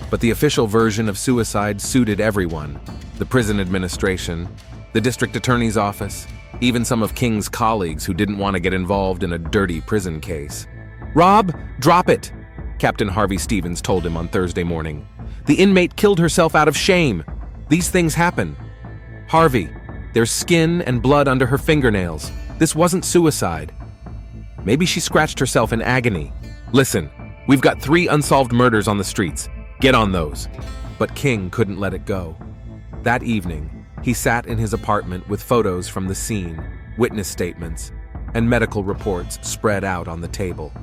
But the official version of suicide suited everyone: the prison administration, the district attorney's office, even some of King's colleagues who didn't want to get involved in a dirty prison case. "Rob, drop it," Captain Harvey Stevens told him on Thursday morning. "The inmate killed herself out of shame. These things happen." "Harvey, there's skin and blood under her fingernails. This wasn't suicide." "Maybe she scratched herself in agony." "Listen, we've got 3 unsolved murders on the streets. Get on those." But King couldn't let it go. That evening, he sat in his apartment with photos from the scene, witness statements, and medical reports spread out on the table.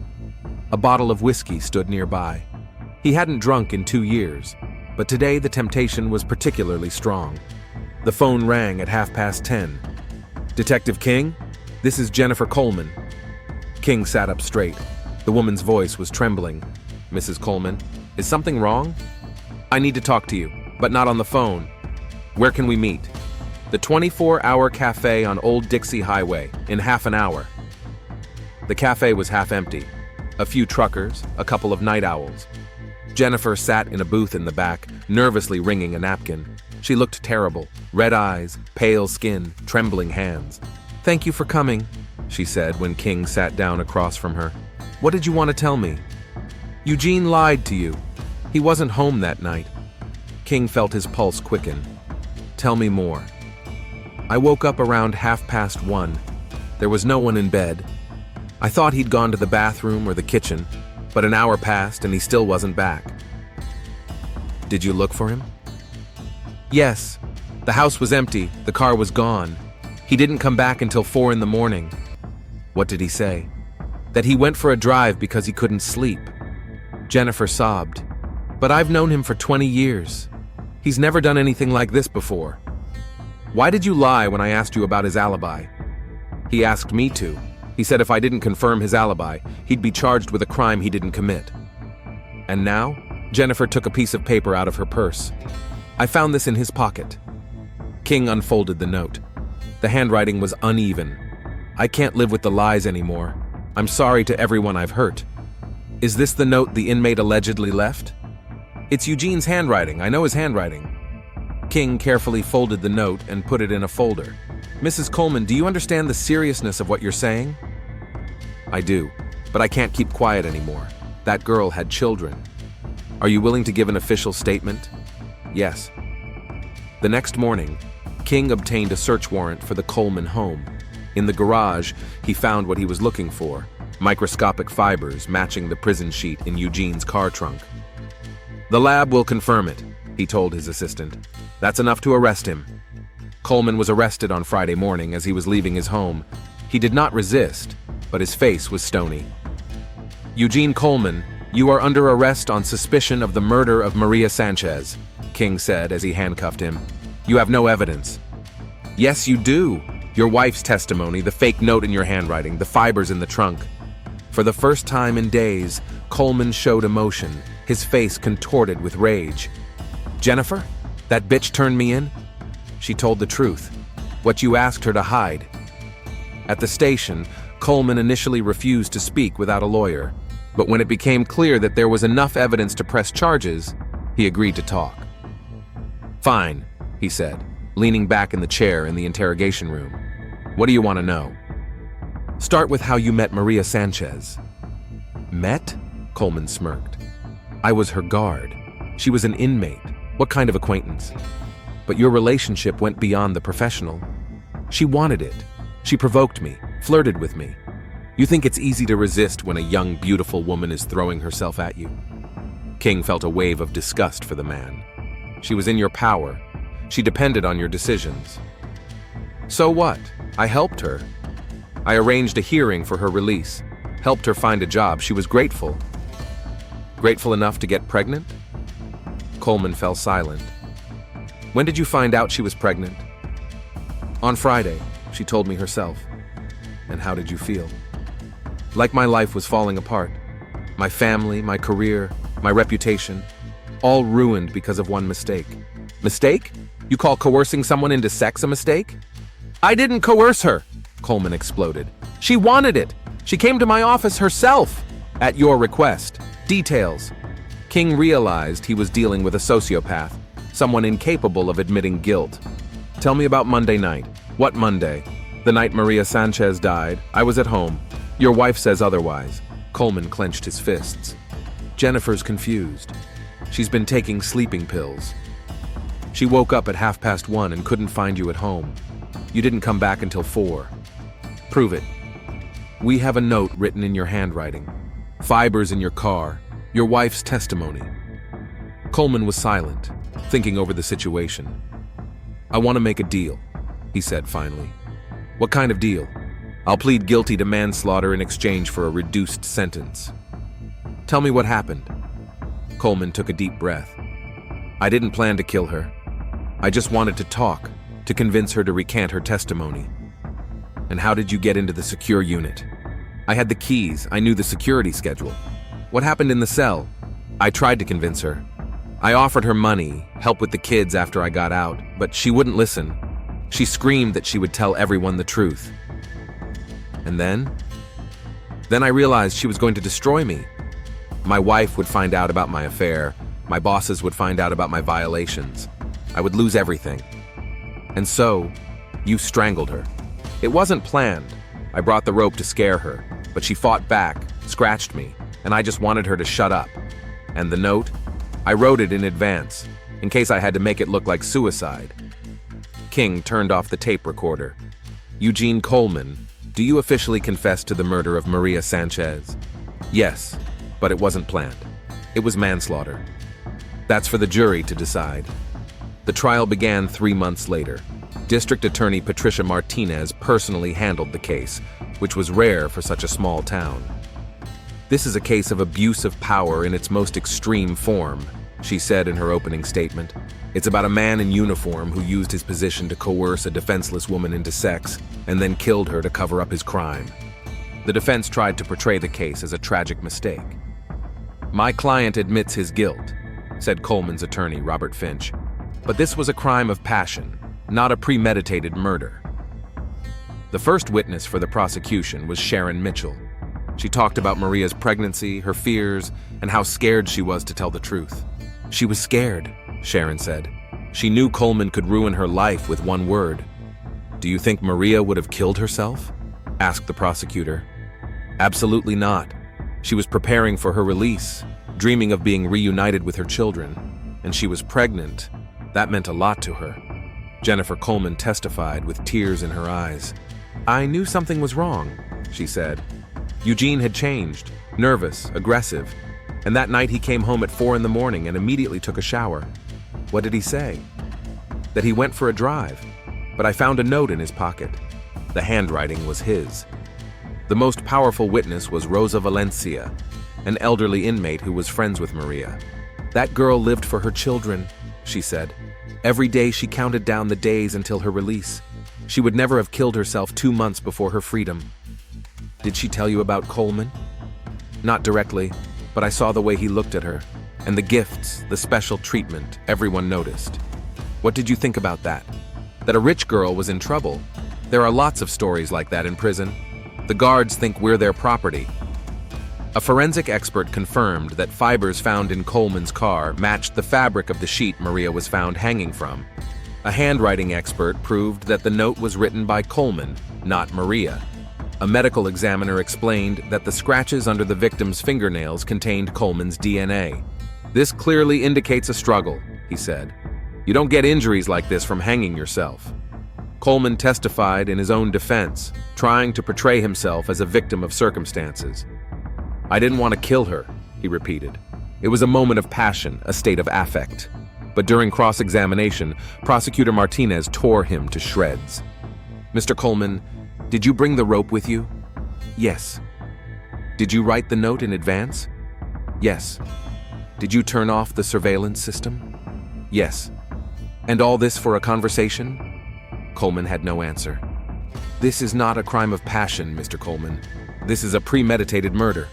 A bottle of whiskey stood nearby. He hadn't drunk in 2 years, but today the temptation was particularly strong. The phone rang at 10:30. "Detective King? This is Jennifer Coleman." King sat up straight. The woman's voice was trembling. "Mrs. Coleman, is something wrong?" "I need to talk to you, but not on the phone." "Where can we meet?" "The 24-hour cafe on Old Dixie Highway, in half an hour." The cafe was half empty. A few truckers, a couple of night owls. Jennifer sat in a booth in the back, nervously wringing a napkin. She looked terrible: red eyes, pale skin, trembling hands. "Thank you for coming," she said when King sat down across from her. "What did you want to tell me?" "Eugene lied to you. He wasn't home that night." King felt his pulse quicken. "Tell me more." "I woke up around 1:30. There was no one in bed. I thought he'd gone to the bathroom or the kitchen, but an hour passed and he still wasn't back." "Did you look for him?" "Yes. The house was empty, the car was gone. He didn't come back until 4 in the morning." "What did he say?" "That he went for a drive because he couldn't sleep." Jennifer sobbed. "But I've known him for 20 years. He's never done anything like this before." "Why did you lie when I asked you about his alibi?" "He asked me to. He said if I didn't confirm his alibi, he'd be charged with a crime he didn't commit." "And now?" Jennifer took a piece of paper out of her purse. "I found this in his pocket." King unfolded the note. The handwriting was uneven. "I can't live with the lies anymore. I'm sorry to everyone I've hurt." "Is this the note the inmate allegedly left?" "It's Eugene's handwriting. I know his handwriting." King carefully folded the note and put it in a folder. "Mrs. Coleman, do you understand the seriousness of what you're saying?" "I do, but I can't keep quiet anymore. That girl had children." Are you willing to give an official statement? Yes. The next morning, King obtained a search warrant for the Coleman home. In the garage, he found what he was looking for: microscopic fibers matching the prison sheet in Eugene's car trunk. The lab will confirm it, he told his assistant. That's enough to arrest him. Coleman was arrested on Friday morning as he was leaving his home. He did not resist, but his face was stony. Eugene Coleman, you are under arrest on suspicion of the murder of Maria Sanchez, King said as he handcuffed him. You have no evidence. Yes, you do. Your wife's testimony, the fake note in your handwriting, the fibers in the trunk. For the first time in days, Coleman showed emotion, his face contorted with rage. Jennifer? That bitch turned me in? She told the truth. What you asked her to hide. At the station, Coleman initially refused to speak without a lawyer, but when it became clear that there was enough evidence to press charges, he agreed to talk. Fine, he said, leaning back in the chair in the interrogation room. What do you want to know? Start with how you met Maria Sanchez. Met? Coleman smirked. I was her guard. She was an inmate. What kind of acquaintance? But your relationship went beyond the professional. She wanted it. She provoked me, flirted with me. You think it's easy to resist when a young, beautiful woman is throwing herself at you? King felt a wave of disgust for the man. She was in your power. She depended on your decisions. So what? I helped her. I arranged a hearing for her release, helped her find a job. She was grateful. Grateful enough to get pregnant? Coleman fell silent. When did you find out she was pregnant? On Friday, she told me herself. And how did you feel? Like my life was falling apart. My family, my career, my reputation, all ruined because of one mistake. Mistake? You call coercing someone into sex a mistake? I didn't coerce her, Coleman exploded. She wanted it. She came to my office herself. At your request. Details. King realized he was dealing with a sociopath, someone incapable of admitting guilt. Tell me about Monday night. What Monday? The night Maria Sanchez died. I was at home. Your wife says otherwise. Coleman clenched his fists. Jennifer's confused. She's been taking sleeping pills. She woke up at 1:30 and couldn't find you at home. You didn't come back until 4. Prove it. We have a note written in your handwriting. Fibers in your car. Your wife's testimony. Coleman was silent, thinking over the situation. I want to make a deal, he said finally. What kind of deal? I'll plead guilty to manslaughter in exchange for a reduced sentence. Tell me what happened. Coleman took a deep breath. I didn't plan to kill her. I just wanted to talk, to convince her to recant her testimony. And how did you get into the secure unit? I had the keys. I knew the security schedule. What happened in the cell? I tried to convince her. I offered her money, help with the kids after I got out, but she wouldn't listen. She screamed that she would tell everyone the truth. And then? Then I realized she was going to destroy me. My wife would find out about my affair. My bosses would find out about my violations. I would lose everything. And so, you strangled her. It wasn't planned. I brought the rope to scare her, but she fought back, scratched me, and I just wanted her to shut up. And the note? I wrote it in advance, in case I had to make it look like suicide. King turned off the tape recorder. Eugene Coleman, do you officially confess to the murder of Maria Sanchez? Yes, but it wasn't planned. It was manslaughter. That's for the jury to decide. The trial began 3 months later. District Attorney Patricia Martinez personally handled the case, which was rare for such a small town. This is a case of abuse of power in its most extreme form, she said in her opening statement. It's about a man in uniform who used his position to coerce a defenseless woman into sex and then killed her to cover up his crime. The defense tried to portray the case as a tragic mistake. My client admits his guilt, said Coleman's attorney, Robert Finch. But this was a crime of passion, not a premeditated murder. The first witness for the prosecution was Sharon Mitchell. She talked about Maria's pregnancy, her fears, and how scared she was to tell the truth. She was scared, Sharon said. She knew Coleman could ruin her life with one word. Do you think Maria would have killed herself? Asked the prosecutor. Absolutely not. She was preparing for her release. dreaming of being reunited with her children, and she was pregnant. That meant a lot to her. Jennifer Coleman testified with tears in her eyes. "I knew something was wrong," she said. Eugene had changed, nervous, aggressive, and that night he came home at 4 in the morning and immediately took a shower. What did he say? That he went for a drive, but I found a note in his pocket. The handwriting was his. The most powerful witness was Rosa Valencia, an elderly inmate who was friends with Maria. "That girl lived for her children," she said. "Every day she counted down the days until her release. She would never have killed herself 2 months before her freedom." "Did she tell you about Coleman?" "Not directly, but I saw the way he looked at her, and the gifts, the special treatment, everyone noticed." "What did you think about that?" "That a rich girl was in trouble. There are lots of stories like that in prison. The guards think we're their property." A forensic expert confirmed that fibers found in Coleman's car matched the fabric of the sheet Maria was found hanging from. A handwriting expert proved that the note was written by Coleman, not Maria. A medical examiner explained that the scratches under the victim's fingernails contained Coleman's DNA. "This clearly indicates a struggle," he said. "You don't get injuries like this from hanging yourself." Coleman testified in his own defense, trying to portray himself as a victim of circumstances. "I didn't want to kill her," he repeated. "It was a moment of passion, a state of affect." But during cross-examination, Prosecutor Martinez tore him to shreds. "Mr. Coleman, did you bring the rope with you?" "Yes." "Did you write the note in advance?" "Yes." "Did you turn off the surveillance system?" "Yes." "And all this for a conversation?" Coleman had no answer. "This is not a crime of passion, Mr. Coleman. This is a premeditated murder."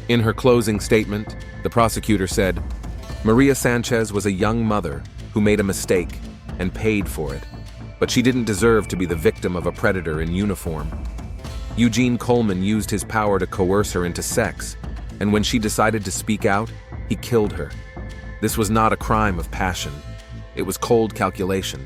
In her closing statement, the prosecutor said, "Maria Sanchez was a young mother who made a mistake and paid for it, but she didn't deserve to be the victim of a predator in uniform. Eugene Coleman used his power to coerce her into sex, and when she decided to speak out, he killed her. This was not a crime of passion. It was cold calculation."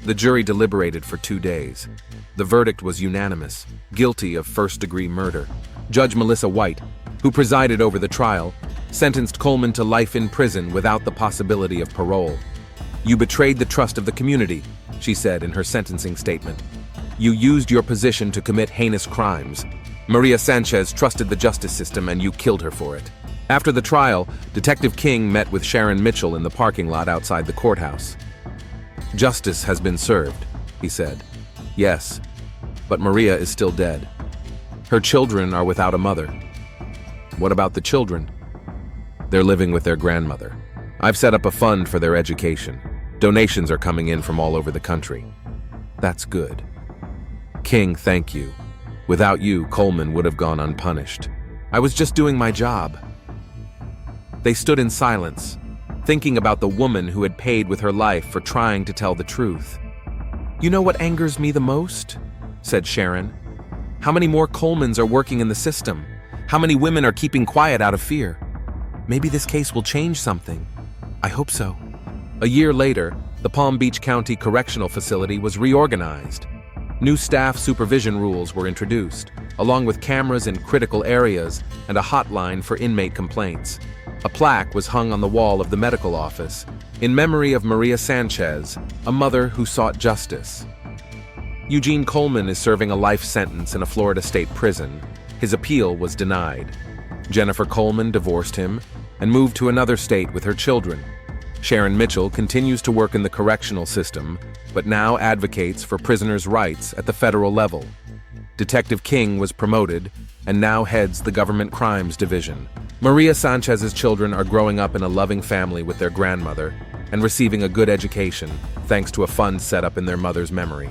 The jury deliberated for 2 days. The verdict was unanimous, guilty of first-degree murder. Judge Melissa White, who presided over the trial, sentenced Coleman to life in prison without the possibility of parole. "You betrayed the trust of the community," she said in her sentencing statement. "You used your position to commit heinous crimes. Maria Sanchez trusted the justice system and you killed her for it." After the trial, Detective King met with Sharon Mitchell in the parking lot outside the courthouse. "Justice has been served," he said. "Yes, but Maria is still dead. Her children are without a mother." "What about the children?" "They're living with their grandmother. I've set up a fund for their education. Donations are coming in from all over the country." "That's good." "King, thank you. Without you, Coleman would have gone unpunished. I was just doing my job." They stood in silence, thinking about the woman who had paid with her life for trying to tell the truth. "You know what angers me the most?" said Sharon. "How many more Colemans are working in the system? How many women are keeping quiet out of fear? Maybe this case will change something. I hope so." A year later, the Palm Beach County Correctional Facility was reorganized. New staff supervision rules were introduced, along with cameras in critical areas and a hotline for inmate complaints. A plaque was hung on the wall of the medical office, in memory of Maria Sanchez, a mother who sought justice. Eugene Coleman is serving a life sentence in a Florida state prison. His appeal was denied. Jennifer Coleman divorced him and moved to another state with her children. Sharon Mitchell continues to work in the correctional system, but now advocates for prisoners' rights at the federal level. Detective King was promoted and now heads the Government Crimes Division. Maria Sanchez's children are growing up in a loving family with their grandmother and receiving a good education, thanks to a fund set up in their mother's memory.